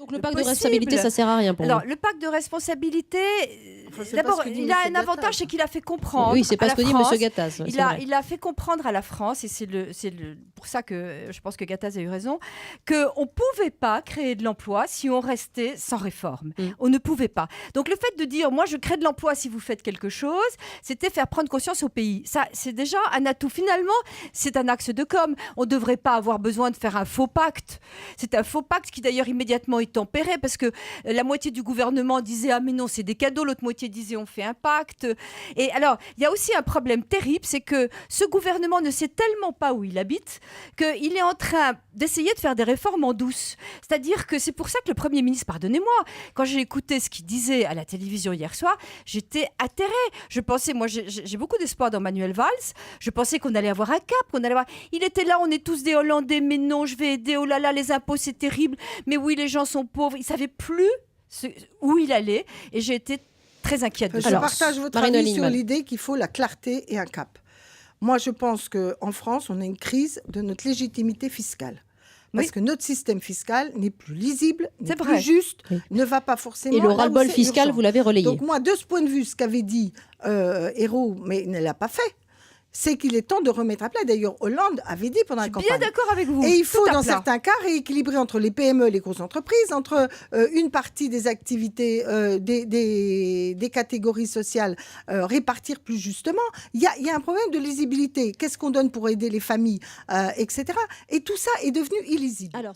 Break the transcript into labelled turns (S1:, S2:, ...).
S1: Donc le pacte de responsabilité, ça sert à rien pour vous.
S2: Alors, le pacte de responsabilité, d'abord, il a un avantage, c'est qu'il a fait comprendre.
S1: Oui, c'est pas ce que dit M. Gattaz.
S2: Il a fait comprendre à la France, et c'est pour ça que je pense que Gattaz a eu raison, qu'on ne pouvait pas créer de l'emploi si on restait sans réforme. On ne pouvait pas. Donc le fait de dire, moi je crée de l'emploi si vous faites quelque chose, c'était faire prendre conscience au pays. Ça, c'est déjà un atout. Finalement, c'est un axe de com. On ne devrait pas avoir besoin de faire un faux pacte. C'est un faux pacte qui d'ailleurs immédiatement est tempéré parce que la moitié du gouvernement disait ah mais non c'est des cadeaux, l'autre moitié disait on fait un pacte. Et alors il y a aussi un problème terrible, c'est que ce gouvernement ne sait tellement pas où il habite qu'il est en train d'essayer de faire des réformes en douce. C'est-à-dire que c'est pour ça que le Premier ministre, pardonnez-moi, quand j'ai écouté ce qu'il disait à la télévision hier soir, j'étais atterrée. Je pensais, moi j'ai beaucoup d'espoir dans Manuel Valls, je pensais qu'on allait avoir un cap, qu'on allait avoir... Il était là, on est tous des Hollandais, mais non, je vais aider, oh là là, les impôts c'est terrible, mais oui, les gens sont pauvres. Il ne savait plus où il allait et j'ai été très inquiète.
S3: Je partage votre avis sur l'idée qu'il faut la clarté et un cap. Moi, je pense qu'en France, on a une crise de notre légitimité fiscale. Parce que notre système fiscal n'est plus lisible, n'est plus juste, ne va pas forcément...
S1: Et le ras-le-bol fiscal, vous l'avez relayé.
S3: Donc moi, de ce point de vue, ce qu'avait dit Hérault, mais il ne l'a pas fait, c'est qu'il est temps de remettre à plat. D'ailleurs, Hollande avait dit pendant la campagne.
S2: Je suis bien d'accord avec vous.
S3: Et il faut, dans certains cas, rééquilibrer entre les PME et les grosses entreprises, entre une partie des activités des catégories sociales, répartir plus justement. Il y a un problème de lisibilité. Qu'est-ce qu'on donne pour aider les familles, etc. Et tout ça est devenu illisible.
S1: Alors,